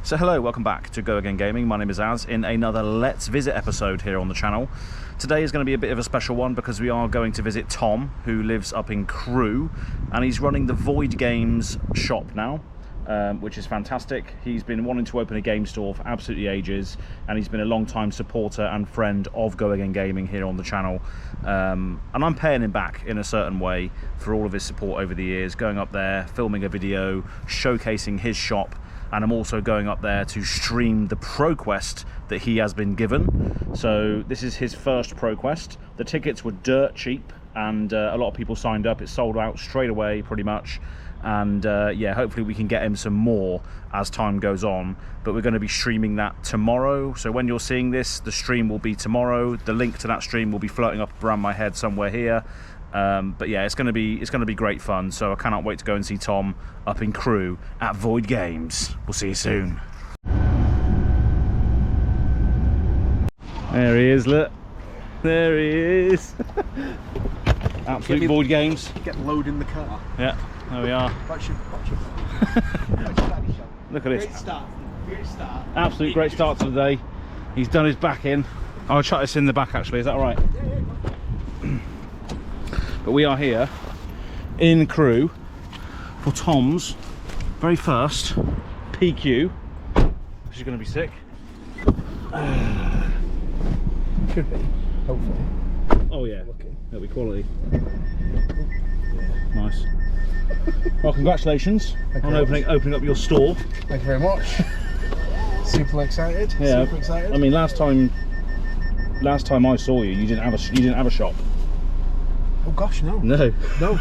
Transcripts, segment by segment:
So hello, welcome back to Go Again Gaming. My name is Az in another Let's Visit episode here on the channel. Today is going to be a bit of a special one because we are going to visit Tom, who lives up in Crewe, and he's running the Void Games shop now, which is fantastic. He's been wanting to open a game store for absolutely ages, and he's been a long-time supporter and friend of Go Again Gaming here on the channel. And I'm paying him back in a certain way for all of his support over the years, going up there, filming a video, showcasing his shop, and I'm also going up there to stream the ProQuest that he has been given. So this is his first ProQuest. The tickets were dirt cheap, and a lot of people signed up. It sold out straight away pretty much, and yeah, hopefully we can get him some more as time goes on. But we're going to be streaming that tomorrow, so when you're seeing this, the stream will be tomorrow. The link to that stream will be floating up around my head somewhere here. But yeah, it's going to be great fun, so I cannot wait to go and see Tom up in Crewe at Void Games. We'll see you soon. There he is, look. There he is. Absolute Void Games. Get load in the car. Yeah, there we are. Watch your Look at this. Great start. Great start. Absolute great start to the day. He's done his back in. I'll chuck this in the back actually, is that all right? Yeah. But we are here in Crewe for Tom's very first PQ, which is going to be sick. Could be, hopefully. Oh yeah, Lucky. it'll be quality. Yeah. Nice. Well, congratulations on opening up your store. Thank you very much. Super excited. Yeah. Super excited. I mean, last time I saw you, you didn't have a shop. Oh gosh, no. No. No.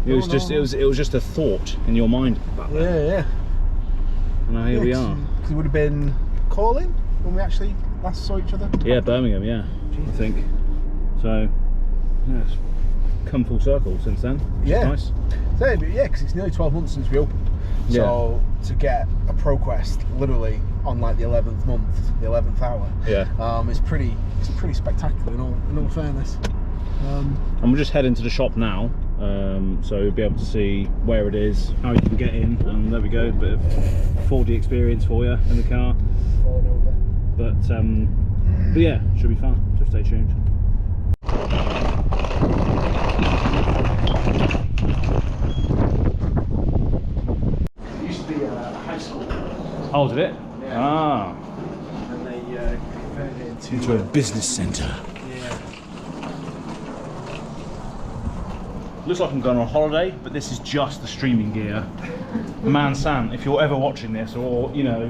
It was just a thought in your mind back then. Yeah. And now here we are. Because it would have been calling when we actually last saw each other. Yeah, Birmingham. Yeah, I think. So, yeah, it's come full circle since then. Yeah. Nice. So, yeah, because it's nearly 12 months since we opened. So to get a ProQuest literally on like the 11th month, the 11th hour. Yeah. It's pretty spectacular in all fairness. And we're just heading to the shop now, so you'll be able to see where it is, how you can get in, and there we go, a bit of 4D experience for you in the car. Falling over. But yeah, should be fun, so stay tuned. It used to be a high school. Oh, did it? Yeah. Ah. And they converted it Into a business centre. Looks like I'm going on holiday, but this is just the streaming gear. Man Sam, if you're ever watching this, or you know,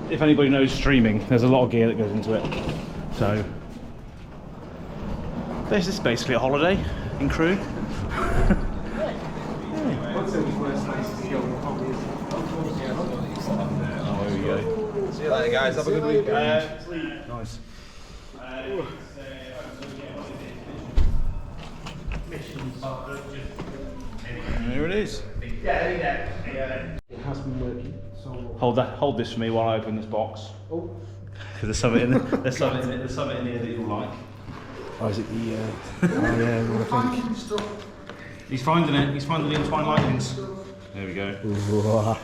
if anybody knows streaming, there's a lot of gear that goes into it. So this is basically a holiday in Crewe. Oh, here we go. See you later, guys. Have a good week. Nice. There it is. It has been working. So Hold this for me while I open this box. oh, Because there's something in here that you'll like. oh, is it the? Oh yeah, what I think. He's finding it. He's finding the entwined lightnings. There we go. Ooh.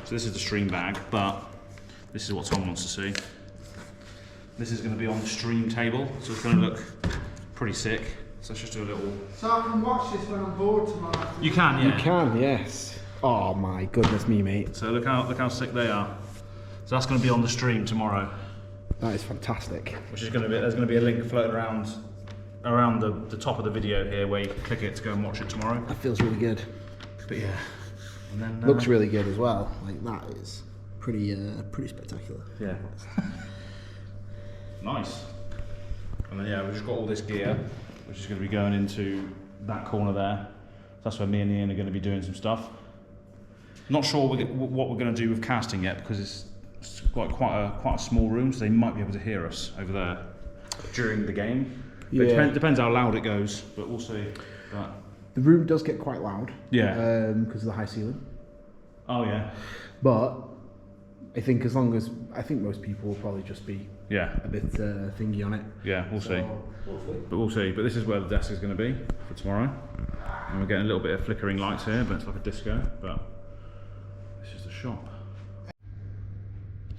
So this is the stream bag, but this is what Tom wants to see. This is going to be on the stream table, so it's going to look pretty sick. So let's just do a little. So I can watch this when I'm bored tomorrow. You can, yeah. You can, yes. Oh my goodness me, mate. So look how sick they are. So that's going to be on the stream tomorrow, That is fantastic. which is going to be. There's going to be a link floating around the top of the video here where you can click it to go and watch it tomorrow. That feels really good. But yeah, and then Looks really good as well. Like that is pretty spectacular. yeah. Nice. And then yeah, we've just got all this gear, which is going to be going into that corner there. That's where me and Ian are going to be doing some stuff. Not sure what we're going to do with casting yet, because it's quite a small room, so they might be able to hear us over there during the game. But Yeah. it depends how loud it goes, but we'll see. But The room does get quite loud. Yeah. Because of the high ceiling. oh yeah, But I think most people will probably just be yeah, a bit thingy on it. yeah. We'll see. Hopefully. But we'll see. But this is where the desk is going to be for tomorrow. And we're getting a little bit of flickering lights here, but it's like a disco. But this is the shop.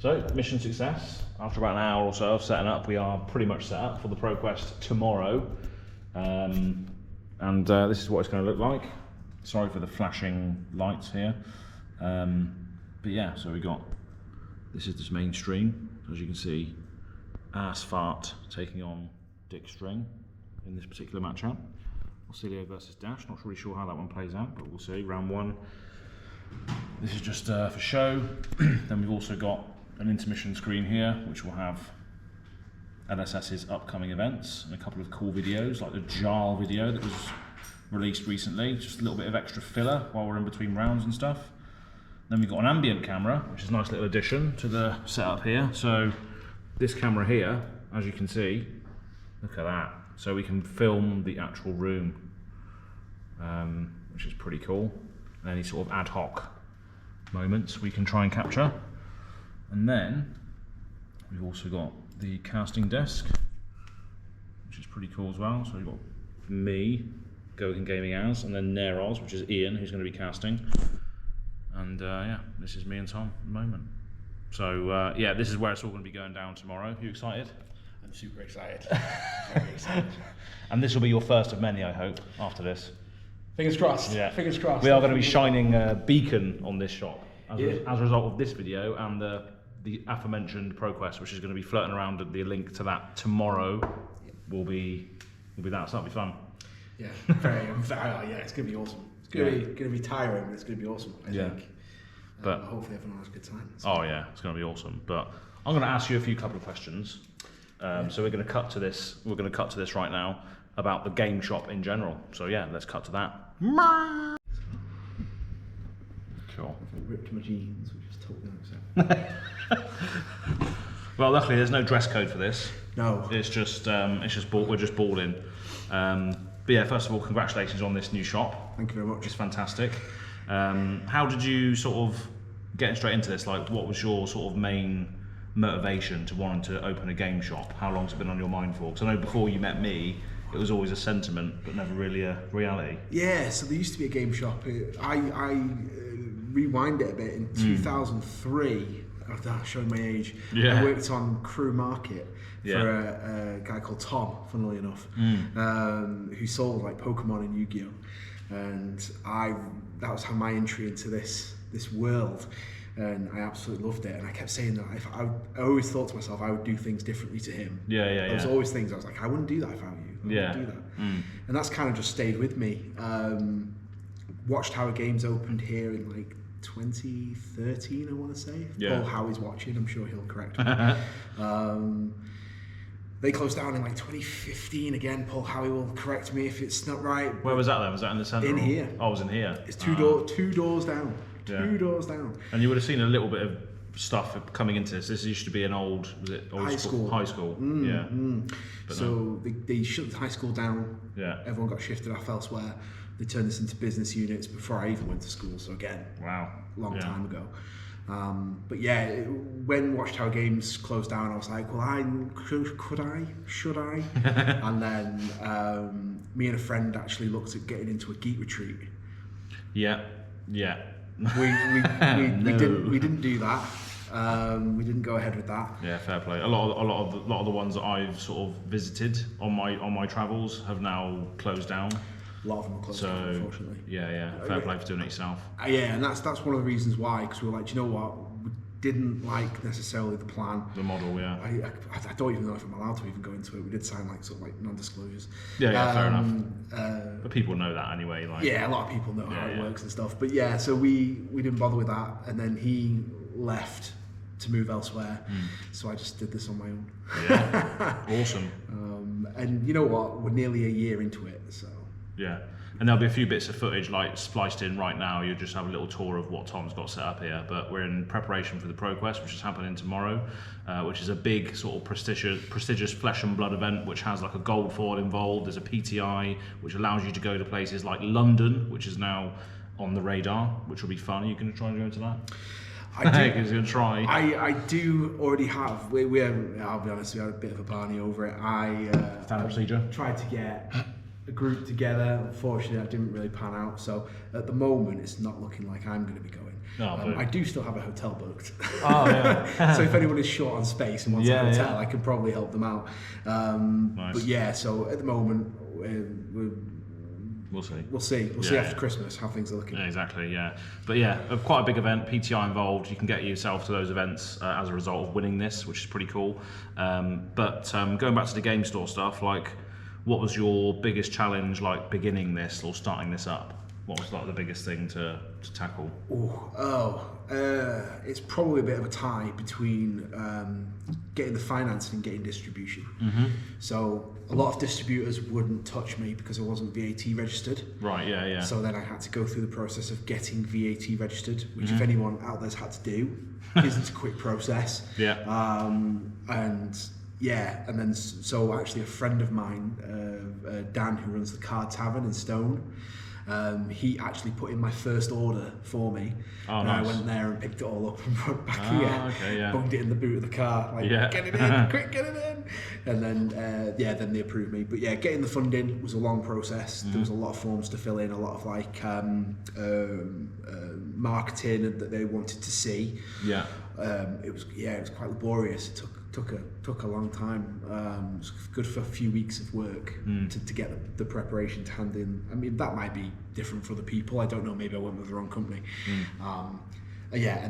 So, mission success. After about an hour or so of setting up, we are pretty much set up for the ProQuest tomorrow. This is what it's going to look like. Sorry for the flashing lights here. But yeah, so this is this main stream. As you can see, Asphalt taking on Dick String in this particular matchup. Auxilio versus Dash. Not really sure how that one plays out, but we'll see. Round 1. This is just for show. Then we've also got an intermission screen here, which will have LSS's upcoming events and a couple of cool videos, like the JAL video that was released recently. Just a little bit of extra filler while we're in between rounds and stuff. Then we've got an ambient camera, which is a nice little addition to the setup here. So this camera here, as you can see, look at that. So we can film the actual room, which is pretty cool. Any sort of ad hoc moments we can try and capture. And then we've also got the casting desk, which is pretty cool as well. So we've got me, Gogan Gaming as, and then Neroz, which is Ian, who's going to be casting. And yeah, this is me and Tom at the moment. So yeah, this is where it's all going to be going down tomorrow. You excited? I'm super excited. Very excited. And this will be your first of many, I hope, after this. Fingers crossed. Yeah. Fingers crossed. We are going to be shining a beacon on this shop as, Yeah. as a result of this video and the aforementioned ProQuest, which is going to be floating around. The link to that tomorrow will be that. So that'll be fun. Yeah, yeah, it's going to be awesome. It's going to be tiring, but it's going to be awesome, I think. But hopefully everyone has a good time. So. Oh yeah, it's going to be awesome. But I'm going to ask you a couple of questions. So we're going to cut to this. We're going to cut to this right now about the game shop in general. So yeah, let's cut to that. Cool. I ripped my jeans, which is totally unacceptable. Well, luckily there's no dress code for this. No. It's just we're just balling. But yeah, first of all, congratulations on this new shop. Thank you very much. It's fantastic. How did you sort of get straight into this? Like, what was your sort of main motivation to wanting to open a game shop? How long's it been on your mind for? Because I know before you met me, it was always a sentiment, but never really a reality. Yeah, so there used to be a game shop. I rewind it a bit. In 2003, I'm showing my age, I worked on Crewe Market for a guy called Tom, funnily enough, who sold like Pokemon and Yu-Gi-Oh! And that was how my entry into this world. And I absolutely loved it, and I kept saying that I always thought to myself I would do things differently to him. There was always things I was like, I wouldn't do that if I were you. I wouldn't do that. And that's kind of just stayed with me. Watchtower Games opened here in like 2013, I want to say. Paul Howie's watching, I'm sure he'll correct me. They closed down in like 2015 again. Paul Howie will correct me if it's not right. Where was that then? Was that in the centre? In here. Oh, it was in here. It's two doors down. Two doors down. And you would have seen a little bit of stuff coming into this. This used to be an old, was it old high school? High school. But so they shut the high school down. Yeah. Everyone got shifted off elsewhere. They turned this into business units before I even went to school. So again, long time ago. But yeah, when Watchtower Games closed down, I was like, well, should I? And then me and a friend actually looked at getting into a geek retreat. Yeah. We didn't do that. We didn't go ahead with that. Yeah, fair play. A lot of the ones that I've sort of visited on my travels have now closed down. A lot of them are closed down, unfortunately. Yeah. Fair play for doing it yourself. Yeah, and that's one of the reasons why, because we were like, do you know what? We didn't like necessarily the plan. The model, yeah. I don't even know if I'm allowed to even go into it. We did sign like sort of like non-disclosures. Yeah, fair enough. But people know that anyway. Like. Yeah, a lot of people know how it works and stuff. But yeah, so we didn't bother with that, and then he left to move elsewhere. So I just did this on my own. Yeah, awesome. And you know what? We're nearly a year into it, so. Yeah, and there'll be a few bits of footage like spliced in right now. You'll just have a little tour of what Tom's got set up here. But we're in preparation for the ProQuest, which is happening tomorrow, which is a big sort of prestigious flesh and blood event, which has like a gold foil involved. There's a PTI, which allows you to go to places like London, which is now on the radar, which will be fun. Are you going to try and go into that? I do already have. We have, I'll be honest, we had a bit of a barney over it. Standard procedure. Tried to get a group together. Unfortunately, that didn't really pan out. So at the moment, it's not looking like I'm going to be going. I do still have a hotel booked. Oh, yeah. So if anyone is short on space and wants a hotel, I can probably help them out. Nice. But yeah, so at the moment, we'll see. We'll see after Christmas how things are looking. Yeah, exactly, yeah. But yeah, quite a big event, PTI involved. You can get yourself to those events as a result of winning this, which is pretty cool. But going back to the game store stuff, like, what was your biggest challenge, like, beginning this or starting this up? What was like the biggest thing to tackle? It's probably a bit of a tie between getting the financing and getting distribution. Mm-hmm. So a lot of distributors wouldn't touch me because I wasn't VAT registered. Right, yeah. So then I had to go through the process of getting VAT registered, which if anyone out there's had to do, isn't a quick process. Yeah. And then so actually a friend of mine, Dan, who runs the Card Tavern in Stone, he actually put in my first order for me. Oh, and nice. I went there and picked it all up and brought it back here. Bunged it in the boot of the car, like, get it in, quick, get it in. And then, then they approved me. But yeah, getting the funding was a long process. There was a lot of forms to fill in, a lot of like marketing that they wanted to see. Yeah. It was quite laborious. It took a long time. It was good for a few weeks of work to get the preparation to hand in. I mean, that might be different for other people. I don't know. Maybe I went with the wrong company. And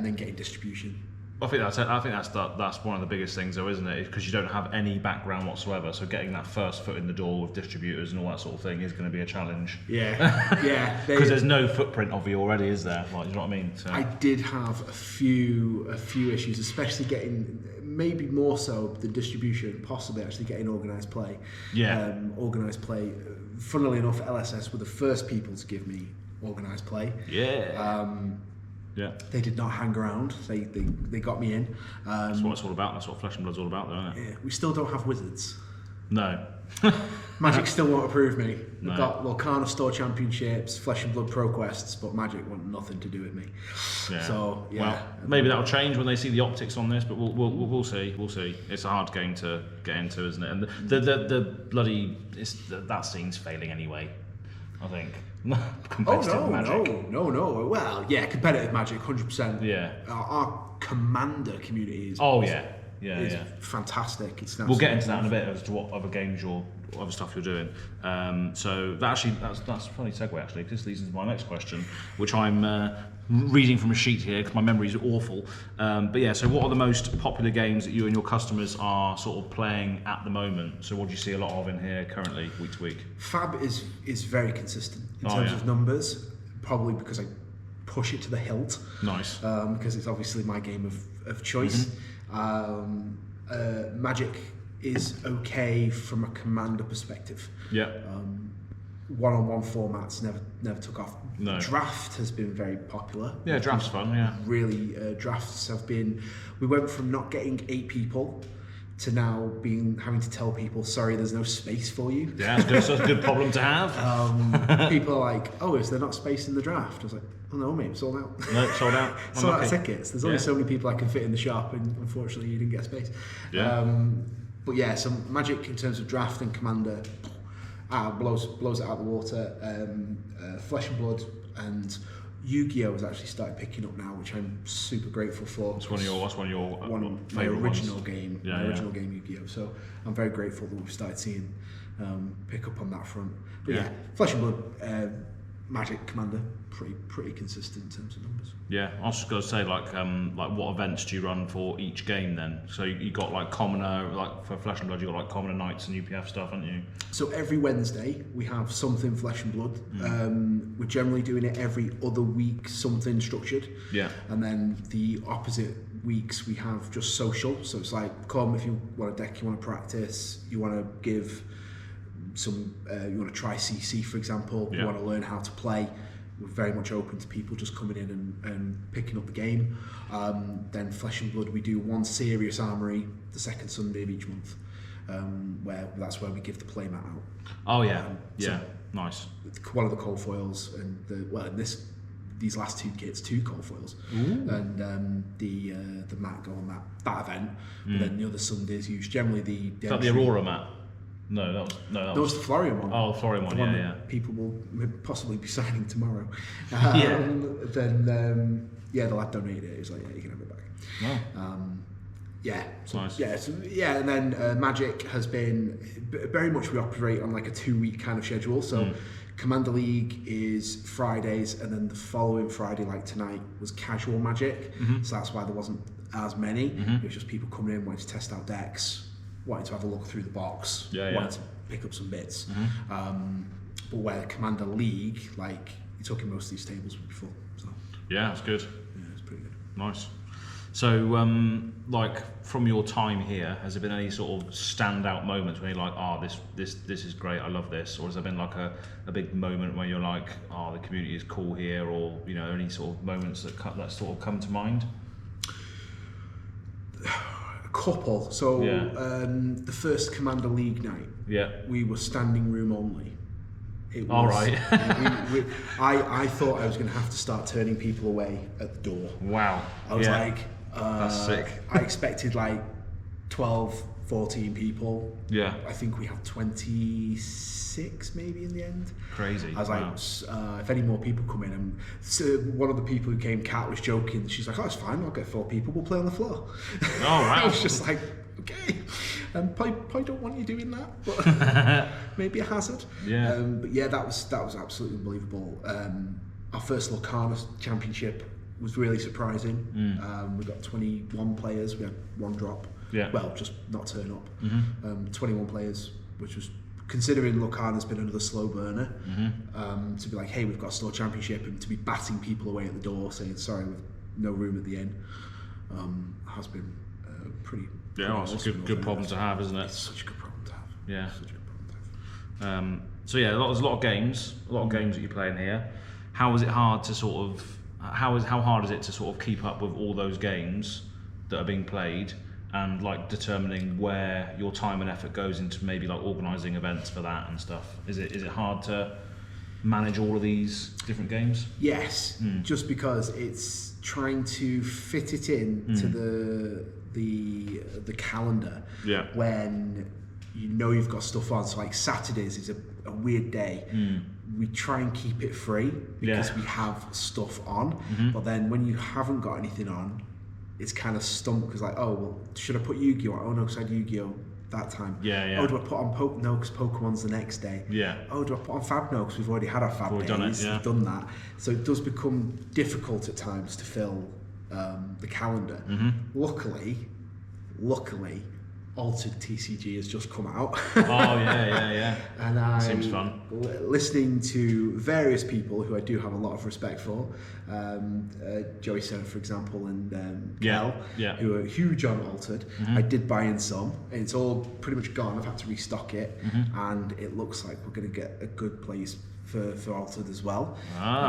then getting distribution. I think that's one of the biggest things, though, isn't it? Because you don't have any background whatsoever. So getting that first foot in the door with distributors and all that sort of thing is going to be a challenge. Yeah. Because there's no footprint of you already, is there? Like, you know what I mean? So. I did have a few issues, especially getting, maybe more so the distribution, possibly actually getting organised play. Yeah. Organised play. Funnily enough, LSS were the first people to give me organised play. Yeah. Yeah. They did not hang around. They got me in. That's what it's all about. That's what Flesh and Blood's all about, though, isn't it? Yeah. We still don't have wizards. No. Magic still won't approve me. No. We've got Lorcana Store Championships, Flesh and Blood Pro Quests, but Magic want nothing to do with me. Yeah. So yeah. Well, maybe that'll change when they see the optics on this, but we'll see. We'll see. It's a hard game to get into, isn't it? And the bloody that scene's failing anyway, I think. Competitive Magic. No. Well, yeah, competitive Magic, 100%. Yeah. Our Commander community is. Is fantastic. We'll get into that in a bit as to what other games other stuff you're doing. So that's a funny segue actually, because this leads into my next question, which I'm reading from a sheet here because my memory is awful. But yeah, so what are the most popular games that you and your customers are sort of playing at the moment? So what do you see a lot of in here currently, week to week? Fab is very consistent in terms of numbers, probably because I push it to the hilt. Nice. Because it's obviously my game of choice. Magic is okay from a Commander perspective. Yeah. One-on-one formats never took off. No. Draft has been very popular. Yeah, draft's fun. Yeah. Really, drafts have been. We went from not getting 8 people to now having to tell people, sorry, there's no space for you. Yeah, that's a good problem to have. People are like, oh, is there not space in the draft? I was like, oh no, mate, sold out. No, sold out. Sold out of tickets. There's only so many people I can fit in the shop, and unfortunately, you didn't get space. Yeah. But yeah, so Magic in terms of draft and Commander blows it out of the water. Flesh and Blood and Yu-Gi-Oh has actually started picking up now, which I'm super grateful for. What's one of your my original ones? game, game Yu-Gi-Oh. So I'm very grateful that we've started seeing pick up on that front. But yeah, Flesh and Blood, Magic, Commander, pretty consistent in terms of numbers. Yeah, I was just going to say, like what events do you run for each game then? So you got like Commoner, like for Flesh and Blood, you got like Commoner Nights and UPF stuff, haven't you? So every Wednesday we have something Flesh and Blood. We're generally doing it every other week, something structured. Yeah. And then the opposite weeks we have just social. So it's like, come if you want a deck, you want to practice, you want to give some, you want to try CC for example, you want to learn how to play. We're very much open to people just coming in and picking up the game. Then Flesh and Blood, we do one serious armory the second Sunday of each month, where that's where we give the playmat out. Oh yeah, nice. One of the cold foils and these last 2 kits, 2 cold foils. Ooh. And the mat go on that event. But then the other Sundays use generally the is that the Aurora mat? That was the Florian one. Oh, the Florian one, yeah. People will possibly be signing tomorrow. Then the lad donated it. He was like, yeah, you can have it back. Wow. Nice. And then Magic has been very much, we operate on like a 2-week kind of schedule. So Commander League is Fridays, and then the following Friday, like tonight, was casual Magic. So that's why there wasn't as many. It was just people coming in, wanting to test out decks, wanting to have a look through the box, wanting to pick up some bits. But where Commander League, like, you're talking most of these tables would be full. So yeah, that's good. yeah, it's pretty good. Nice. So, like, from your time here, has there been any sort of standout moments where you're like, this is great, I love this, or has there been like a big moment where you're like, the community is cool here, or any sort of moments that sort of come to mind? A couple. So the first Commander League night, we were standing room only. It was, all right. I thought I was going to have to start turning people away at the door. Wow. I was like, that's sick. I expected like 12, 14 people. Yeah. I think we had 26 maybe in the end. Crazy. I was like, if any more people come in, and so one of the people who came, Kat, was joking. She's like, it's fine, I'll get 4 people, we'll play on the floor. Oh, wow. I was just like, okay. Probably don't want you doing that, but maybe a hazard. Yeah. But yeah, that was absolutely unbelievable. Our first Locana Championship was really surprising. We got 21 players. We had 1 drop. Yeah. Well, just not turn up. 21 players, which was, considering Locana's been another slow burner, to be like, hey, we've got a store championship, and to be batting people away at the door, saying sorry, we've no room at the inn, has been pretty. Yeah, it's a good problem to have, isn't it? It's such a good problem to have. Yeah. Such a good problem to have. So yeah, there's a lot of games, that you play in here. How is it hard to sort of? How hard is it to sort of keep up with all those games that are being played, and like determining where your time and effort goes into maybe like organising events for that and stuff? Is it hard to manage all of these different games? Yes, just because it's trying to fit it in to the calendar when you've got stuff on. So like Saturdays is a weird day. We try and keep it free because we have stuff on, but then when you haven't got anything on, it's kind of stumped because like, oh well, should I put Yu-Gi-Oh? Oh no, because I had Yu-Gi-Oh that time. Oh, do I put on No, because Pokemon's the next day. Oh, do I put on Fab? No, because we've already had our Fab days. We've done that. So it does become difficult at times to fill the calendar. Luckily, Altered TCG has just come out. And seems fun. Listening to various people who I do have a lot of respect for, Joey Sen, for example, and Kel, who are huge on Altered. I did buy in some, and it's all pretty much gone. I've had to restock it, and it looks like we're going to get a good place for Altered as well.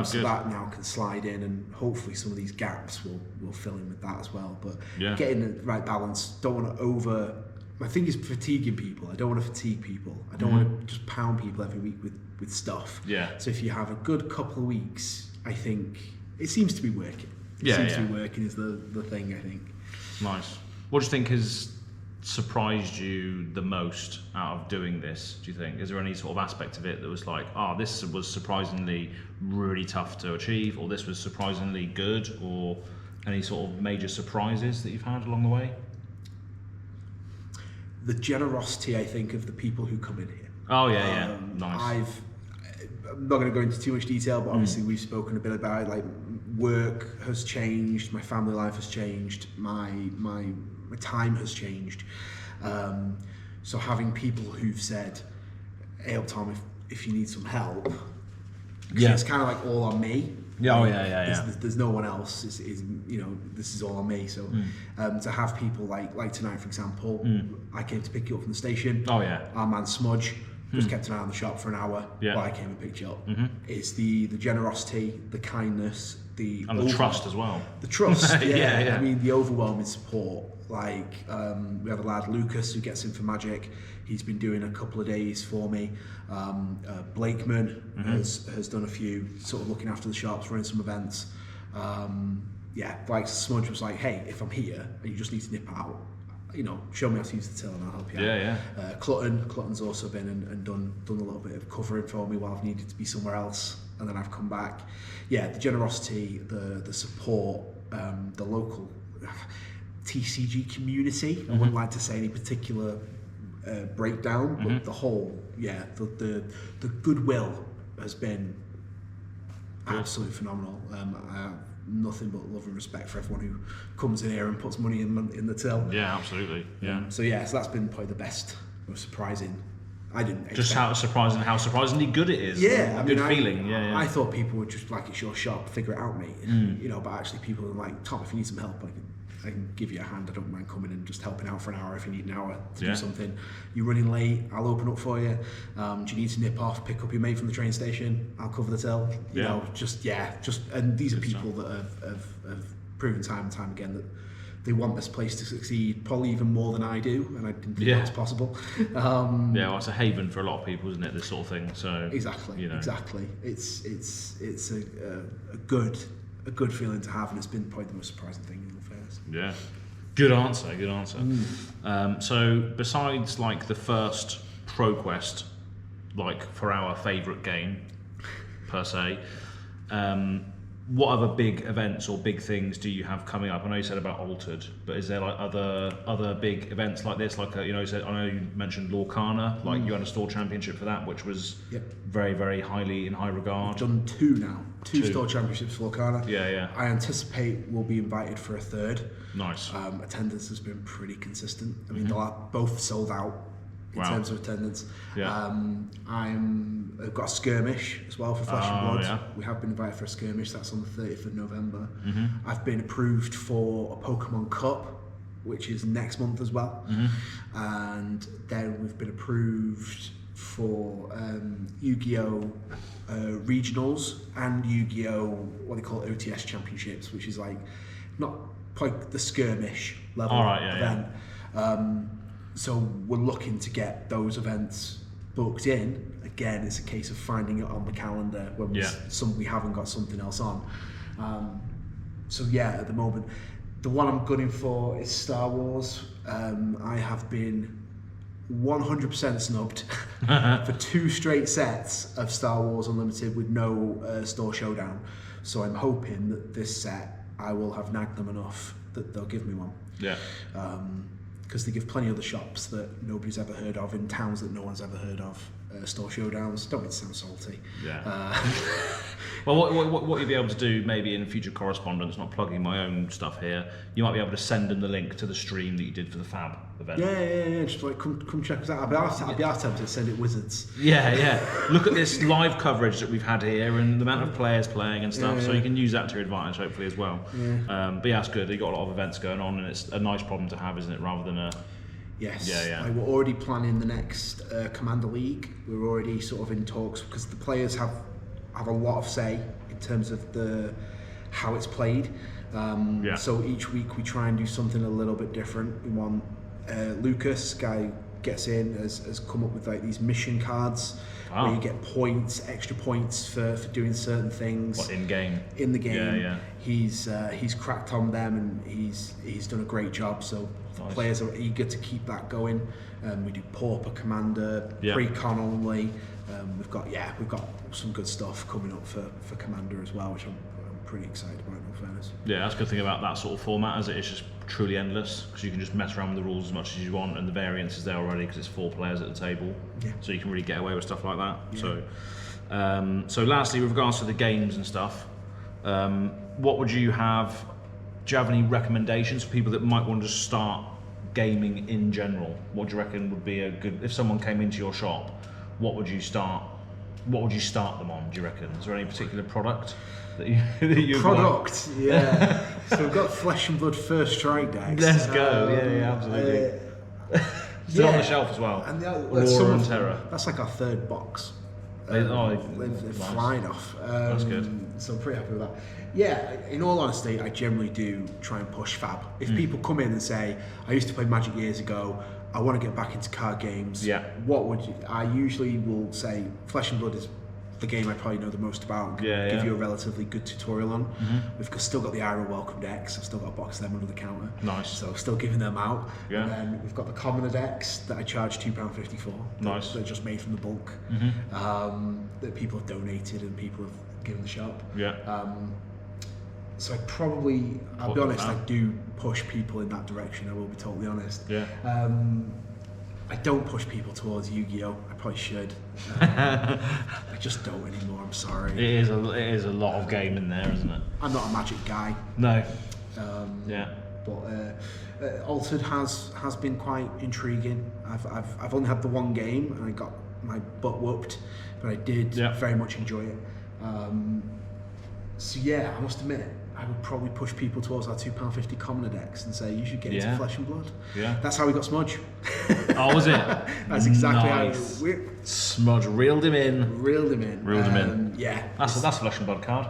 So that now can slide in, and hopefully some of these gaps will fill in with that as well. But getting the right balance, don't want to my thing is fatiguing people. I don't want to fatigue people. I don't want to just pound people every week with stuff. So if you have a good couple of weeks, I think it seems to be working. It seems to be working is the thing, I think. Nice. What do you think has surprised you the most out of doing this, do you think? Is there any sort of aspect of it that was like, this was surprisingly really tough to achieve, or this was surprisingly good, or any sort of major surprises that you've had along the way? The generosity, I think, of the people who come in here. Nice. I'm not going to go into too much detail, but obviously we've spoken a bit about it. Like, work has changed, my family life has changed, my time has changed. So having people who've said, hey, Tom, if you need some help, it's kind of like all on me. There's no one else. This is all on me. So to have people like tonight, for example, I came to pick you up from the station. Our man Smudge just kept an eye on the shop for an hour while I came and picked you up. It's the generosity, the kindness, the trust as well. The trust, I mean, the overwhelming support. Like, we have a lad, Lucas, who gets in for Magic. He's been doing a couple of days for me. Blakeman has done a few, sort of looking after the shops, running some events. Like Smudge was like, hey, if I'm here and you just need to nip out, show me how to use the till and I'll help you out. Yeah. Clutton's also been and done a little bit of covering for me while I've needed to be somewhere else, and then I've come back. Yeah, the generosity, the support, the local TCG community. I wouldn't like to say any particular breakdown, but the whole, the goodwill has been absolutely phenomenal. I have nothing but love and respect for everyone who comes in here and puts money in the till. Yeah, absolutely. Yeah. So that's been probably the best, most surprising. I didn't expect. Just how surprisingly good it is. Yeah, good feeling. Yeah. I thought people would just like, it's your shop, figure it out, mate. But actually people are like, Tom, if you need some help, I can give you a hand. I don't mind coming and just helping out for an hour if you need an hour to do something. You're running late, I'll open up for you. Do you need to nip off, pick up your mate from the train station? I'll cover the till. And these are people that have proven time and time again that they want this place to succeed, probably even more than I do, and I didn't think that's possible. Well, it's a haven for a lot of people, isn't it? This sort of thing. So exactly. It's a good feeling to have, and it's been probably the most surprising thing in all fairness. Yeah, good answer. So besides like the first ProQuest, like for our favourite game per se, what other big events or big things do you have coming up? I know you said about Altered, but is there like other big events like this? Like I know you mentioned Lorcana, like you had a store championship for that, which was very, very highly in high regard. I've done two store championships for Lorcana. Yeah. I anticipate we'll be invited for a third. Nice. Attendance has been pretty consistent. I mean, they're both sold out in terms of attendance. Yeah. I've got a skirmish as well for Flesh and Blood. Yeah. We have been invited for a skirmish. That's on the 30th of November. I've been approved for a Pokemon Cup, which is next month as well. And then we've been approved for Yu-Gi-Oh! Regionals and Yu-Gi-Oh! What they call OTS Championships, which is like not quite the skirmish level event. So we're looking to get those events booked in. Again, it's a case of finding it on the calendar when we haven't got something else on. At the moment, the one I'm gunning for is Star Wars. I have been 100% snubbed for 2 straight sets of Star Wars Unlimited with no store showdown. So I'm hoping that this set I will have nagged them enough that they'll give me one. Yeah. Because they give plenty of other shops that nobody's ever heard of in towns that no one's ever heard of store showdowns. Don't mean to sound salty. Yeah. Well, what you'll be able to do maybe in future correspondence, not plugging my own stuff here, you might be able to send them the link to the stream that you did for the Fab event. Yeah. Just like come check us out. I'll be asked to send it wizards. Yeah. Look at this live coverage that we've had here and the amount of players playing and stuff. So you can use that to your advantage hopefully as well. But yeah, it's good. You've got a lot of events going on, and it's a nice problem to have, isn't it? Rather than a Yes. Yeah. We're already planning the next Commander League. We're already sort of in talks because the players have a lot of say in terms of how it's played. So each week we try and do something a little bit different. We want Lucas, guy gets in, has come up with like these mission cards where you get points, extra points for doing certain things. What, in game? In the game. Yeah. He's cracked on them and he's done a great job. So nice. Players are eager to keep that going. We do Pauper Commander, pre-con only. We've got some good stuff coming up for Commander as well, which I'm pretty excited about, in all fairness. Yeah, that's a good thing about that sort of format, as it is just truly endless, because you can just mess around with the rules as much as you want, and the variance is there already because it's 4 players at the table. So you can really get away with stuff like that. So lastly, with regards to the games and stuff, what would you have? Do you have any recommendations for people that might want to start gaming in general? What do you reckon would be a good, if someone came into your shop, what would you start them on, do you reckon? Is there any particular product that you product? Yeah. So we've got Flesh and Blood First Strike decks. Let's go. Yeah, absolutely. Still on the shelf as well. And Aurora and Terror. That's like our 3rd box. They're flying off. That's good. So I'm pretty happy with that. Yeah, in all honesty, I generally do try and push Fab. If people come in and say, I used to play Magic years ago, I want to get back into card games. Yeah. What would you? I usually will say Flesh and Blood is the game I probably know the most about and can give you a relatively good tutorial on. We've still got the Iron Welcome decks. I've still got a box of them under the counter. Nice. So still giving them out. And then we've got the commoner decks that I charge £2.50 for. Nice. They're just made from the bulk. That people have donated and people have given the shop. So I'll be honest, I do push people in that direction, I will be totally honest. I don't push people towards Yu-Gi-Oh! I probably should. I just don't anymore, I'm sorry. It is a lot of game in there, isn't it? I'm not a Magic guy. No. But Altered has been quite intriguing. I've only had the one game and I got my butt whooped, but I did very much enjoy it. So yeah, I must admit, I would probably push people towards our £2.50 commoner decks and say you should get into Flesh and Blood. That's how we got Smudge. Oh, was it? That's exactly how it Smudge reeled him in. Reeled him in. Yeah. That's a Flesh and Blood card.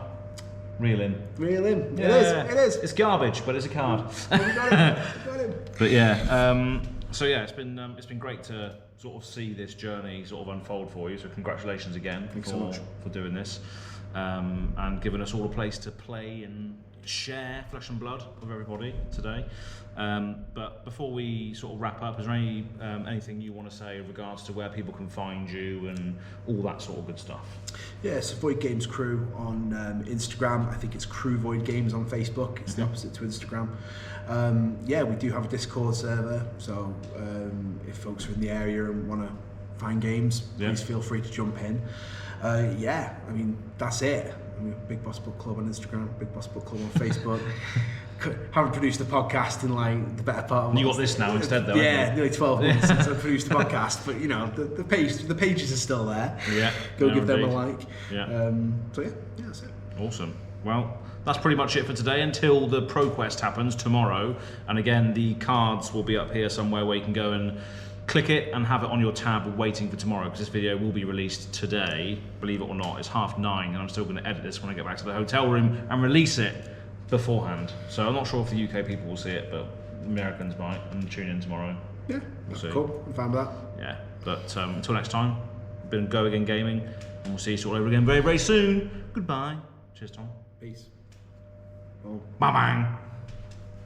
Reel in. It is. It's garbage, but it's a card. We got him. But yeah, so yeah, it's been great to sort of see this journey sort of unfold for you. So congratulations again for doing this. And giving us all a place to play and share Flesh and Blood with everybody today. But before we sort of wrap up, is there anything you want to say in regards to where people can find you and all that sort of good stuff? Yeah, so Void Games Crew on Instagram. I think it's Crew Void Games on Facebook. It's the opposite to Instagram. We do have a Discord server, so if folks are in the area and want to find games, please feel free to jump in. I mean, that's it. I mean, Big Boss Book Club on Instagram, Big Boss Book Club on Facebook. Haven't produced a podcast in like the better part of. You got this now instead, though. Yeah, nearly 12 months since I produced a podcast, but you know the pages are still there. Go give them a like. That's it. Awesome. Well, that's pretty much it for today until the ProQuest happens tomorrow. And again, the cards will be up here somewhere where you can go and click it and have it on your tab waiting for tomorrow, because this video will be released today, believe it or not. It's 9:30 and I'm still going to edit this when I get back to the hotel room and release it beforehand. So I'm not sure if the UK people will see it, but Americans might and tune in tomorrow. Yeah, we'll see. Cool, I'm fine with that. Yeah, but until next time, been Go Again Gaming, and we'll see you all over again very, very soon. Goodbye. Cheers, Tom. Peace. Bye-bye.